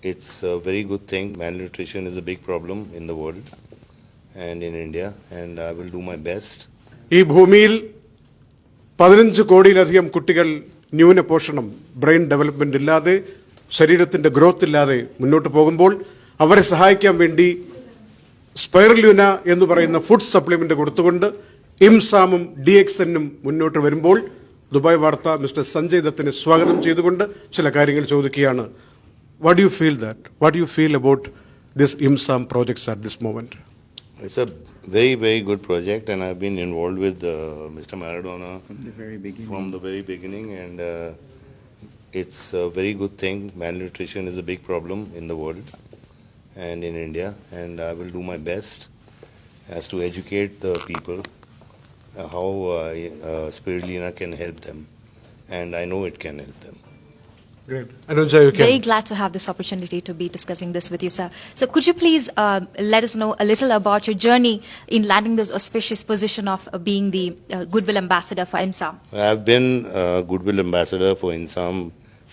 it's a very good thing. Malnutrition is a big problem in the world and in India, and I will do my best. ഈ ഭൂമിയിൽ 15 കോടിയിലധികം കുട്ടികൾ ന്യൂനപോഷണം, brain development ഇല്ലാതെ, ശരീരത്തിന്റെ growth ഇല്ലാതെ മുന്നോട്ട് പോകുമ്പോൾ അവരെ സഹായിക്കാൻ വേണ്ടി സ്പൈറല്യൂന എന്ന് പറയുന്ന ഫുഡ് സപ്ലിമെന്റ് കൊടുത്തുകൊണ്ട് ഇംസാമും DXNും മുന്നോട്ട് വരുമ്പോൾ ദുബായ് വാർത്ത മിസ്റ്റർ സഞ്ജയ് ദത്തിനെ സ്വാഗതം ചെയ്തുകൊണ്ട് ചില കാര്യങ്ങൾ ചോദിക്കുകയാണ്. What do you feel that? What do you feel about this IMSAM projects at this moment? It's a very, very good project, and I've been involved with Mr. Maradona from the very beginning, and it's a very good thing. Malnutrition is a big problem in the world and in India, and I will do my best as to educate the people how spirulina can help them, and I know it can help them. Great. Ganozhi, you can. Very glad to have this opportunity to be discussing this with you, sir. So could you please let us know a little about your journey in landing this auspicious position of being the Goodwill Ambassador for IMSAM? I've been Goodwill Ambassador for IMSAM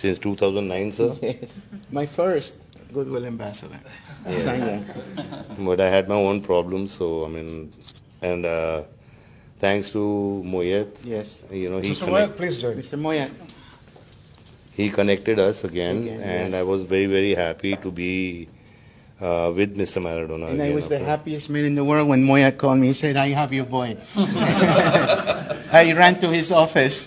since 2009, sir. Yes, my first Goodwill Ambassador. Yeah. But I had my own problems, so I mean, and thanks to Moyet, Yes. you know, Mr. Moyet, please join. Mr. Moyet. he connected us again, and yes. I was very, very happy to be with Mr. Maradona. And again, I was the course. happiest man in the world when Moyet called me. He said, I have your boy. I ran to his office.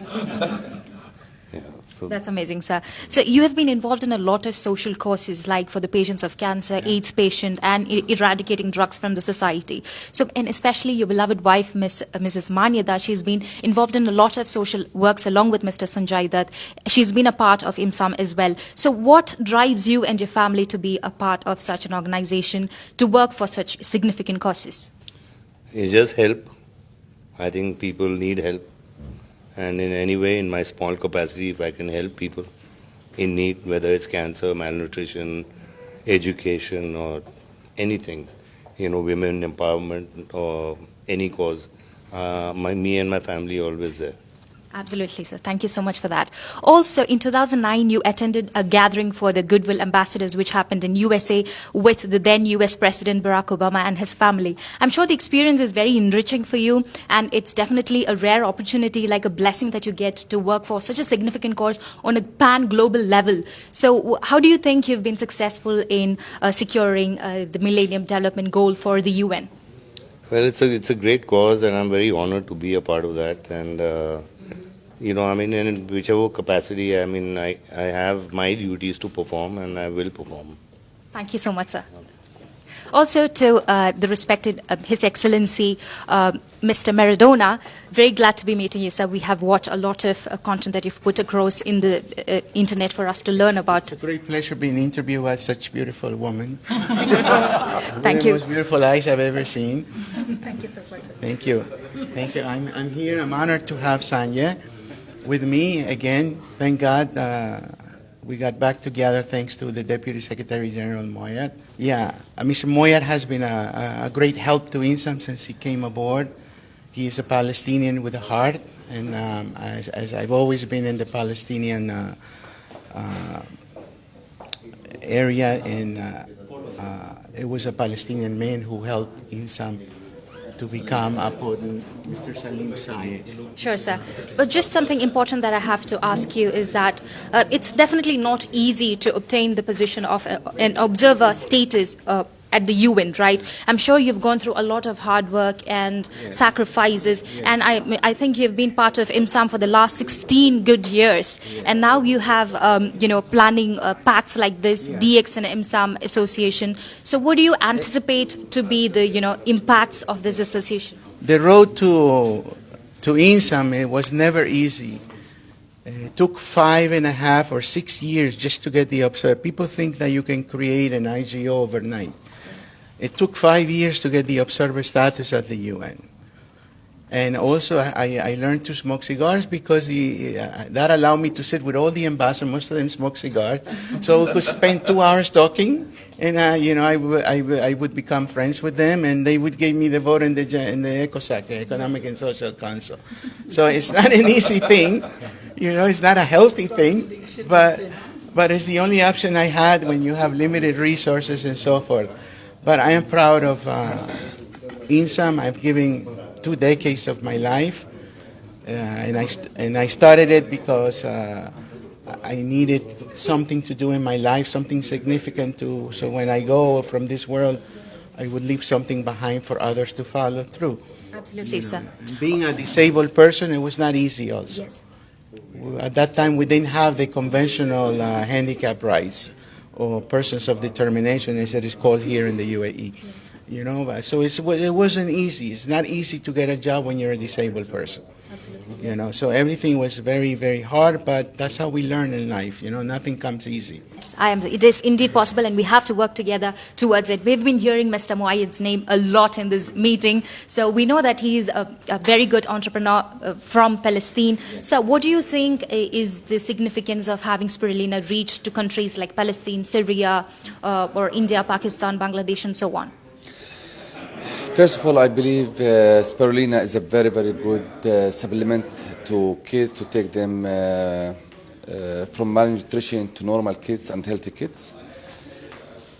Yeah, so That's amazing, sir. So you have been involved in a lot of social causes, like for the patients of cancer, AIDS patient, and eradicating drugs from the society. So, and especially your beloved wife, Mrs. Manyada, she's been involved in a lot of social works along with Mr. Sanjay Dutt. She's been a part of IMSAM as well. So what drives you and your family to be a part of such an organization, to work for such significant causes? it's just help. I think people need help. And in any way, in my small capacity, if I can help people in need, whether it's cancer, malnutrition, education, or anything, you know, women empowerment or any cause, me and my family are always there. Absolutely, sir. Thank you so much for that. Also, in 2009, you attended a gathering for the Goodwill Ambassadors, which happened in USA with the then US President Barack Obama and his family. I'm sure the experience is very enriching for you, and it's definitely a rare opportunity, like a blessing that you get to work for such a significant cause on a pan-global level. So how do you think you've been successful in securing the Millennium Development Goal for the UN? Well, it's a great cause, and I'm very honored to be a part of that. And you know, I mean, in whichever capacity, I mean, I have my duties to perform, and I will perform. Thank you so much, sir. Also to the respected His Excellency Mr. Maradona, very glad to be meeting you, sir. We have watched a lot of content that you've put across in the internet for us to learn about. It's a great pleasure being interviewed by such beautiful woman. Thank The you. most beautiful eyes I've ever seen. Thank you so much, sir. Thank you. Thank you. I'm here. I'm honored to have Sanya with me again. Thank God we got back together thanks to the Deputy Secretary General Moyet. Yeah, Mr. Moyet has been a great help to INSAM since he came aboard. He is a Palestinian with a heart, and as I've always been in the Palestinian area, and it was a Palestinian man who helped INSAM to become upon Mr. Salim Sayed. Sure, sir. But just something important that I have to ask you is that it's definitely not easy to obtain the position of an observer status at the UN, right? I'm sure you've gone through a lot of hard work and sacrifices, and I think you've been part of IMSAM for the last 16 good years, and now you have, planning pacts like this, DXN IMSAM association. So what do you anticipate to be the, impacts of this association? The road to INSAM, it was never easy. It took 5.5 or 6 years just to get the observer. People think that you can create an IGO overnight. It took 5 years to get the observer status at the UN. And also, I learned to smoke cigars because that allowed me to sit with all the ambassadors. Most of them smoke cigars. So we could spend 2 hours talking, and I would become friends with them, and they would give me the vote in the ECOSOC, Economic and Social Council. So it's not an easy thing. It's not a healthy thing, but it's the only option I had when you have limited resources and so forth. But I am proud of INSAM. I've given 2 decades of my life, and I started it because I needed something to do in my life, something significant to, so when I go from this world, I would leave something behind for others to follow through. Absolutely, sir. Being a disabled person, it was not easy also. Yes. At that time, we didn't have the conventional handicap rights or persons of determination, as it is called here in the UAE. Yes. You know, so it wasn't easy. It's not easy to get a job when you're a disabled person. Absolutely. You know, so everything was very, very hard, but that's how we learn in life. You know, nothing comes easy. Yes, it is indeed possible, and we have to work together towards it. We've been hearing Mr. Muayyid's name a lot in this meeting, so we know that he is a very good entrepreneur from Palestine. So what do you think is the significance of having Spirulina reach to countries like Palestine, Syria, or India, Pakistan, Bangladesh, and so on? First of all, I believe Spirulina is a very, very good supplement to kids to take them from malnutrition to normal kids and healthy kids.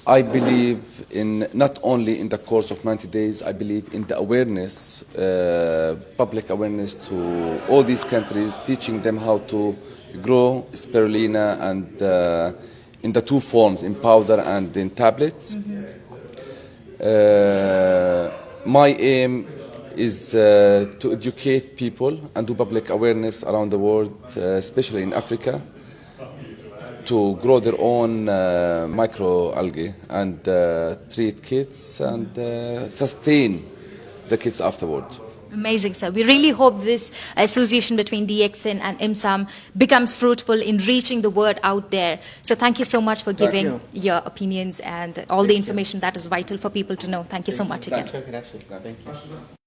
I believe in not only in the course of 90 days, I believe in the awareness, public awareness to all these countries, teaching them how to grow Spirulina and in the 2 forms, in powder and in tablets. My aim is to educate people and do public awareness around the world, especially in Africa, to grow their own microalgae and treat kids and sustain the kids afterward. Amazing, sir. We really hope this association between DXN and IMSAM becomes fruitful in reaching the word out there. So thank you so much for giving your opinions and all the information that is vital for people to know. Thank you so much again. Thank you.